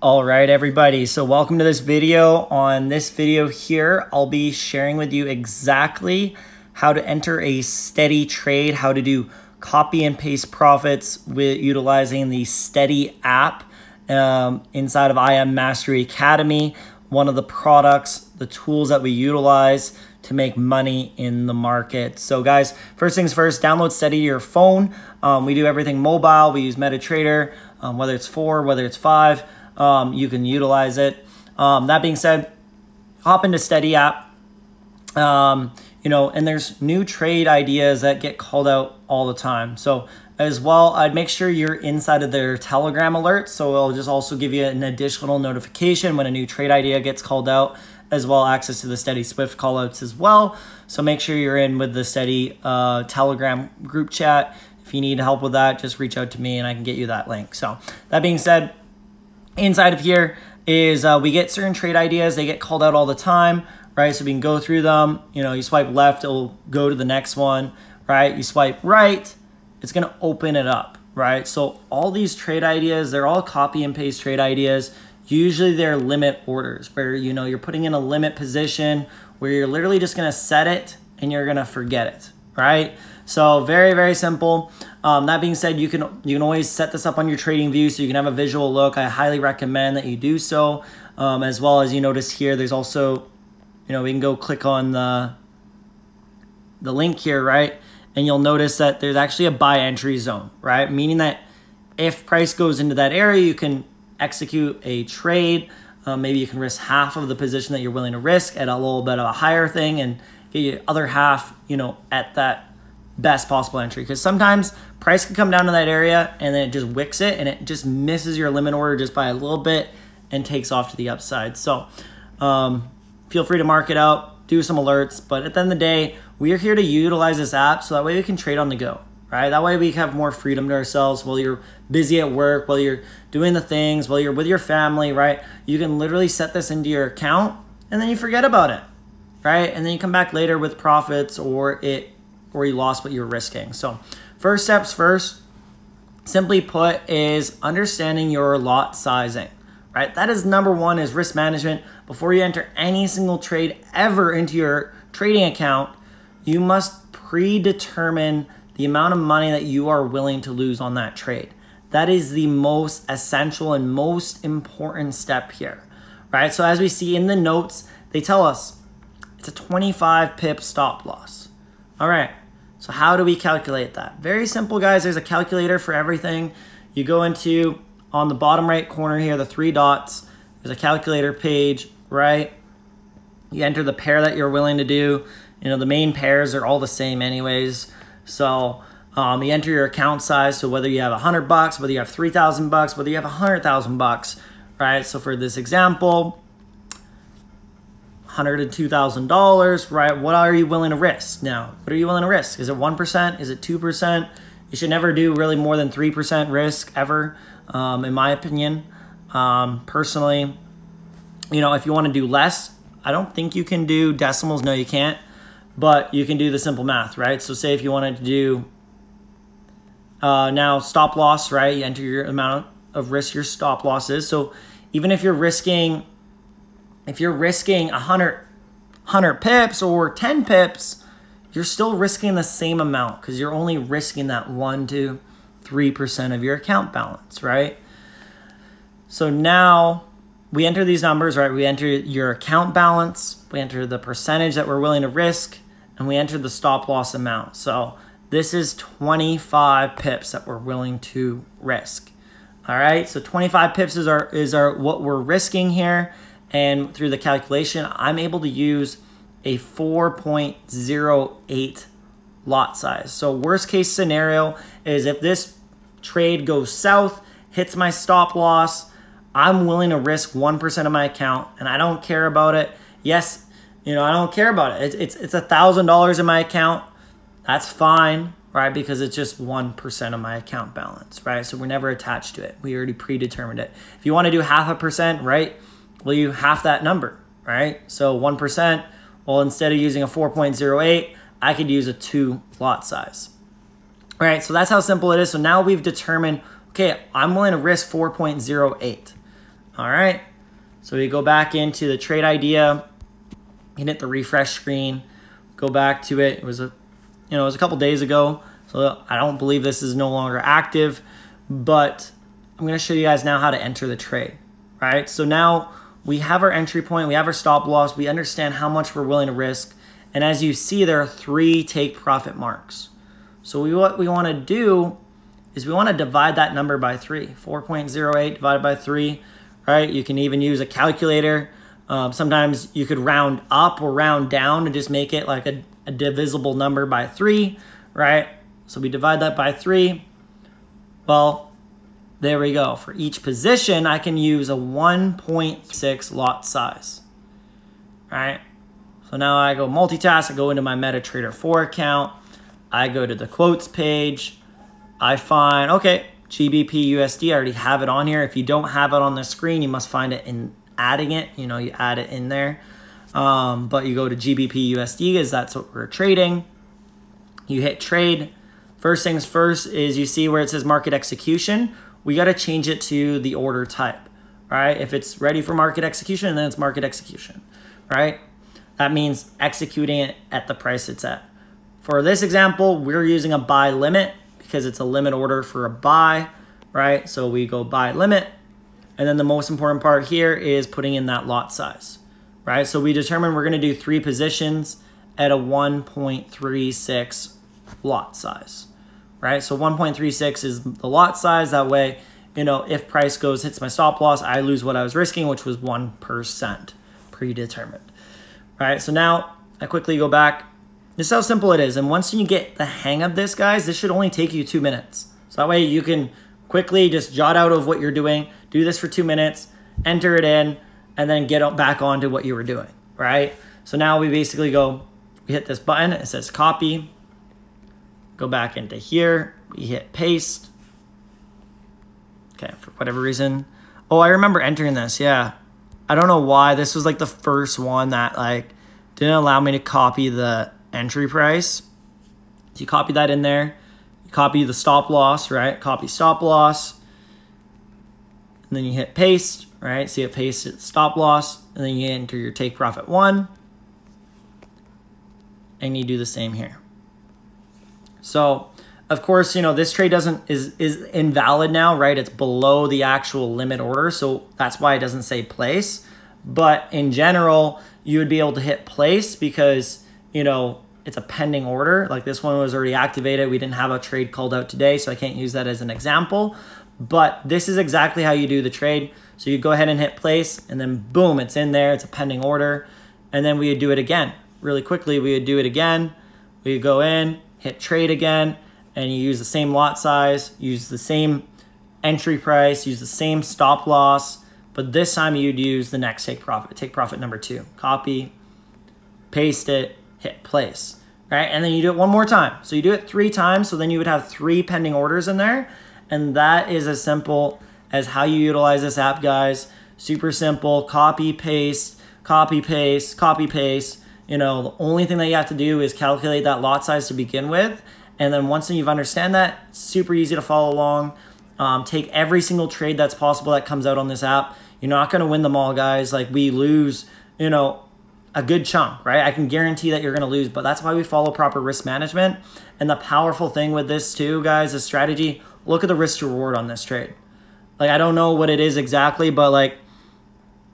All right, everybody. So welcome to this video. On this video here, I'll be sharing with you exactly how to enter a steady trade, how to do copy and paste profits with utilizing the Steady app inside of IM Mastery Academy. One of the products, the tools that we utilize to make money in the market. So guys, first things first, download Steady to your phone. We do everything mobile. We use Metatrader, whether it's 4, whether it's 5. You can utilize it. That being said, hop into Steady app. And there's new trade ideas that get called out all the time. So as well, I'd make sure you're inside of their Telegram alerts. So it'll just also give you an additional notification when a new trade idea gets called out, as well access to the Steady Swift callouts as well. So make sure you're in with the Steady Telegram group chat. If you need help with that, just reach out to me and I can get you that link. So that being said, inside of here is we get certain trade ideas. They get called out all the time, right? So we can go through them. You swipe left, it'll go to the next one, right? You swipe right, it's going to open it up, right? So all these trade ideas, they're all copy and paste trade ideas. Usually they're limit orders where, you're putting in a limit position where you're literally just going to set it and you're going to forget it, right? So very, very simple. That being said, you can always set this up on your trading view so you can have a visual look. I highly recommend that you do so. As well as you notice here, there's also, we can go click on the link here, right? And you'll notice that there's actually a buy entry zone, right? Meaning that if price goes into that area, you can execute a trade. Maybe you can risk half of the position that you're willing to risk at a little bit of a higher thing and get your other half, at that best possible entry. Because sometimes price can come down to that area and then it just wicks it and it just misses your limit order just by a little bit and takes off to the upside. So feel free to mark it out, do some alerts, but at the end of the day, we are here to utilize this app so that way we can trade on the go, right? That way we have more freedom to ourselves while you're busy at work, while you're doing the things, while you're with your family, right? You can literally set this into your account and then you forget about it, right? And then you come back later with profits or you lost what you were risking. So first steps first, simply put, is understanding your lot sizing, right? That is number one, is risk management. Before you enter any single trade ever into your trading account, you must predetermine the amount of money that you are willing to lose on that trade. That is the most essential and most important step here, right? So as we see in the notes, they tell us it's a 25 pip stop loss. All right, so how do we calculate that? Very simple, guys. There's a calculator for everything. You go into, on the bottom right corner here, the 3 dots, there's a calculator page, right? You enter the pair that you're willing to do. The main pairs are all the same anyways. So you enter your account size. So whether you have $100, whether you have $3,000, whether you have $100,000, right? So for this example, $102,000, right? What are you willing to risk? Now, what are you willing to risk? Is it 1%? Is it 2%? You should never do really more than 3% risk ever, in my opinion. Personally, if you want to do less, I don't think you can do decimals. No, you can't. But you can do the simple math, right? So say if you wanted to do now stop loss, right? You enter your amount of risk your stop loss is. So even if you're risking 100 pips or 10 pips, you're still risking the same amount because you're only risking that 1 to 3% of your account balance, right? So now we enter these numbers, right? We enter your account balance, we enter the percentage that we're willing to risk, and we enter the stop loss amount. So this is 25 pips that we're willing to risk. All right, so 25 pips is our what we're risking here. And through the calculation, I'm able to use a 4.08 lot size. So worst case scenario is if this trade goes south, hits my stop loss, I'm willing to risk 1% of my account and I don't care about it. Yes, I don't care about it. It's $1,000 in my account. That's fine, right? Because it's just 1% of my account balance, right? So we're never attached to it. We already predetermined it. If you want to do 0.5%, right? Well, you half that number, right? So 1%, well, instead of using a 4.08, I could use a 2 lot size. All right, so that's how simple it is. So now we've determined, okay, I'm willing to risk 4.08. All right. So we go back into the trade idea, hit the refresh screen, go back to it. It was a couple days ago, so I don't believe this is no longer active, but I'm going to show you guys now how to enter the trade, right? So now we have our entry point, we have our stop loss, we understand how much we're willing to risk, and as you see, there are 3 take profit marks. So what we want to do is we want to divide that number by 3. 4.08 divided by 3, right? You can even use a calculator. Sometimes you could round up or round down and just make it like a divisible number by 3, right? So we divide that by 3. Well, there we go. For each position, I can use a 1.6 lot size, right? So now I go multitask, I go into my Metatrader 4 account, I go to the quotes page, I find, okay, GBP USD, I already have it on here. If you don't have it on the screen, you must find it in adding it, you add it in there. But you go to GBP USD because that's what we're trading. You hit trade. First things first is you see where it says market execution. We got to change it to the order type, right? If it's ready for market execution, then it's market execution, right? That means executing it at the price it's at. For this example, we're using a buy limit because it's a limit order for a buy, right? So we go buy limit. And then the most important part here is putting in that lot size, right? So we determine we're going to do 3 positions at a 1.36 lot size, right? So 1.36 is the lot size. That way, if price hits my stop loss, I lose what I was risking, which was 1% predetermined, right? So now I quickly go back. This is how simple it is. And once you get the hang of this, guys, this should only take you 2 minutes. So that way you can quickly just jot out of what you're doing, do this for 2 minutes, enter it in, and then get back onto what you were doing, right? So now we basically we hit this button, it says copy, go back into here, we hit paste. Okay, for whatever reason. Oh, I remember entering this, yeah. I don't know why, this was like the first one that didn't allow me to copy the entry price. So you copy that in there, you copy the stop loss, right? Copy stop loss, and then you hit paste, right? See it paste at stop loss, and then you enter your take profit 1, and you do the same here. So of course, this trade is invalid now, right? It's below the actual limit order, so that's why it doesn't say place. But in general, you would be able to hit place because it's a pending order. Like this one was already activated. We didn't have a trade called out today, so I can't use that as an example. But this is exactly how you do the trade. So you go ahead and hit place, and then boom, it's in there. It's a pending order. And then we would do it again. Really quickly, we would do it again. We would go in, hit trade again, and you use the same lot size, use the same entry price, use the same stop loss, but this time you'd use the next take profit number 2. Copy, paste it, hit place, right? And then you do it one more time. So you do it 3 times, so then you would have 3 pending orders in there, and that is as simple as how you utilize this app, guys. Super simple, copy, paste, copy, paste, copy, paste. The only thing that you have to do is calculate that lot size to begin with, and then once you've understand that, super easy to follow along. Take every single trade that's possible that comes out on this app. You're not going to win them all, guys. Like we lose, a good chunk, right? I can guarantee that you're going to lose, but that's why we follow proper risk management. And the powerful thing with this too, guys, is strategy. Look at the risk to reward on this trade. I don't know what it is exactly, but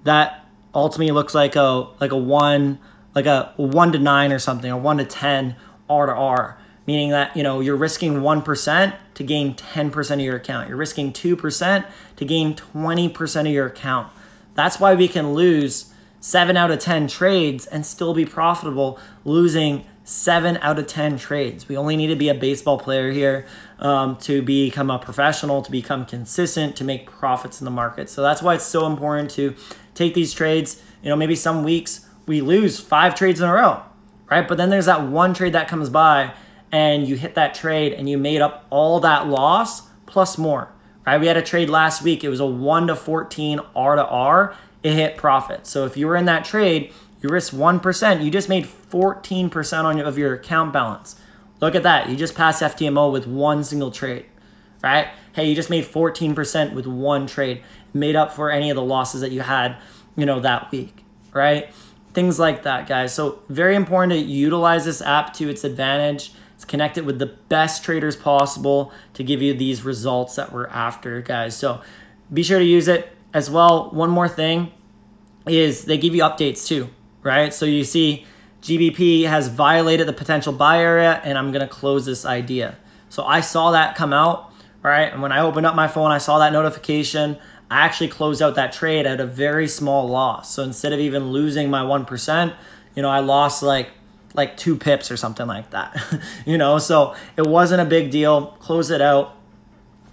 that ultimately looks like a 1 to 9 or something, or 1 to 10 R to R. Meaning that, you're risking 1% to gain 10% of your account. You're risking 2% to gain 20% of your account. That's why we can lose 7 out of 10 trades and still be profitable, losing 7 out of 10 trades. We only need to be a baseball player here to become a professional, to become consistent, to make profits in the market. So that's why it's so important to take these trades. Maybe some weeks we lose 5 trades in a row, right? But then there's that one trade that comes by and you hit that trade and you made up all that loss plus more, right? We had a trade last week. It was a 1 to 14 R to R. It hit profit. So if you were in that trade, you risked 1%. You just made 14% of your account balance. Look at that. You just passed FTMO with one single trade, right? hey, you just made 14% with one trade, made up for any of the losses that you had, that week, right? Things like that, guys. So very important to utilize this app to its advantage. It's connected with the best traders possible to give you these results that we're after, guys. So be sure to use it as well. One more thing is they give you updates too, right? So you see GBP has violated the potential buy area, and I'm going to close this idea. So I saw that come out, right? And when I opened up my phone, I saw that notification. I actually closed out that trade at a very small loss. So instead of even losing my 1%, I lost like 2 pips or something like that, so it wasn't a big deal. Close it out,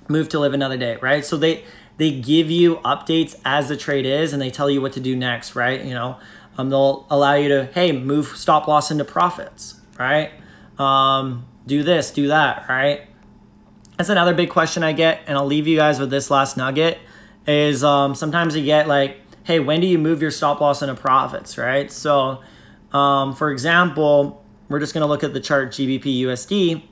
move to live another day, right? So they give you updates as the trade is, and they tell you what to do next, right? They'll allow you to, hey, move stop loss into profits, right? Do this, do that, right? That's another big question I get, and I'll leave you guys with this last nugget is sometimes you get like, hey, when do you move your stop loss into profits, right? So for example, we're just going to look at the chart GBP USD,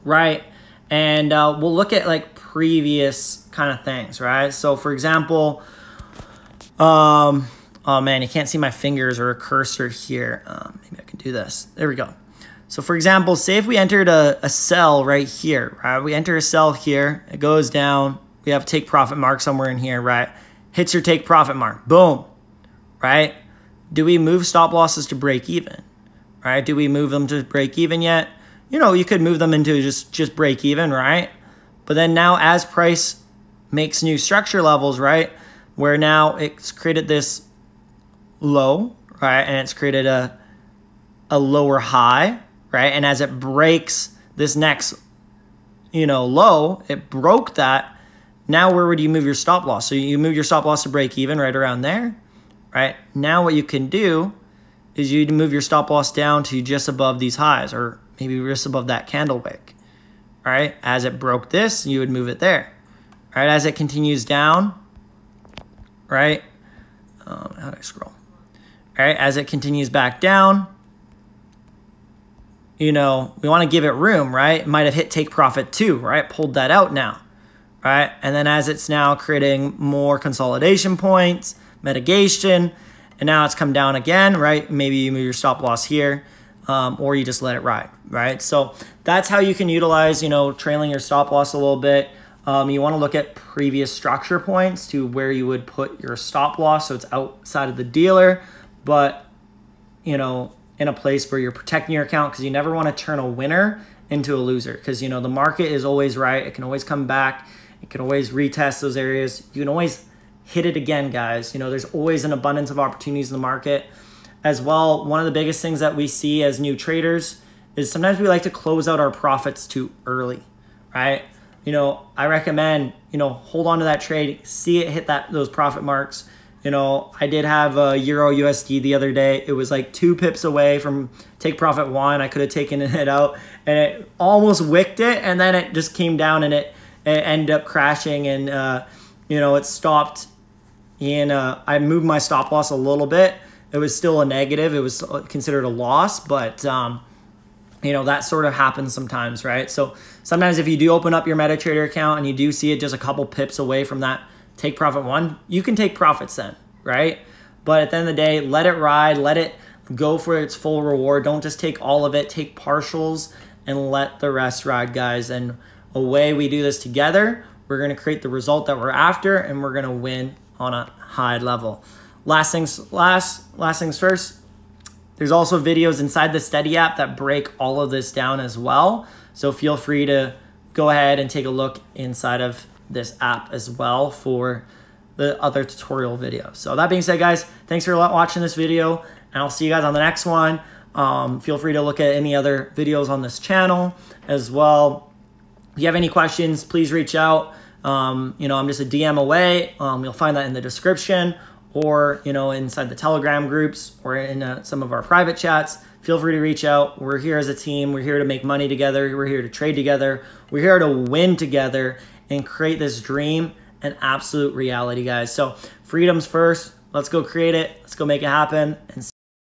right? And we'll look at like previous kind of things, right? So for example, oh man, you can't see my fingers or a cursor here. Maybe I can do this. There we go. So for example, say if we entered a sell right here, right? We enter a sell here, it goes down. We have a take profit mark somewhere in here, right? Hits your take profit mark, boom, right? Do we move stop losses to break even, right? Do we move them to break even yet? You could move them into just break even, right? But then now as price makes new structure levels, right? Where now it's created this low, right? And it's created a lower high, right? And as it breaks this next, low, it broke that. Now where would you move your stop loss? So you move your stop loss to break even right around there, right? Now what you can do is you move your stop loss down to just above these highs, or maybe just above that candle wick, right? As it broke this, you would move it there, right? As it continues down, right? How do I scroll? All right, as it continues back down, we want to give it room, right? It might have hit take profit too, right? Pulled that out now, right? And then as it's now creating more consolidation points, mitigation, and now it's come down again, right? Maybe you move your stop loss here, or you just let it ride, right? So that's how you can utilize, trailing your stop loss a little bit. You want to look at previous structure points to where you would put your stop loss, so it's outside of the dealer, but in a place where you're protecting your account, because you never want to turn a winner into a loser, because the market is always right. It can always come back. It can always retest those areas. You can always hit it again, guys. There's always an abundance of opportunities in the market. As well, one of the biggest things that we see as new traders is sometimes we like to close out our profits too early, right? I recommend, hold on to that trade, see it hit those profit marks. I did have a Euro USD the other day. It was like 2 pips away from take profit 1. I could have taken it out, and it almost wicked it, and then it just came down, and it ended up crashing, and it stopped. And I moved my stop loss a little bit. It was still a negative. It was considered a loss, but that sort of happens sometimes, right? So sometimes if you do open up your Metatrader account and you do see it just a couple pips away from that take profit 1, you can take profits then, right? But at the end of the day, let it ride, let it go for its full reward. Don't just take all of it, take partials and let the rest ride, guys. And away we do this together. We're going to create the result that we're after, and we're going to win on a high level. Last things first, there's also videos inside the Steady app that break all of this down as well. So feel free to go ahead and take a look inside of this app as well for the other tutorial videos. So that being said, guys, thanks for watching this video, and I'll see you guys on the next one. Feel free to look at any other videos on this channel as well. If you have any questions, please reach out. I'm just a DM away. You'll find that in the description, or inside the Telegram groups, or in some of our private chats. Feel free to reach out. We're here as a team. We're here to make money together. We're here to trade together. We're here to win together and create this dream an absolute reality, guys. So freedom's first. Let's go create it. Let's go make it happen, and see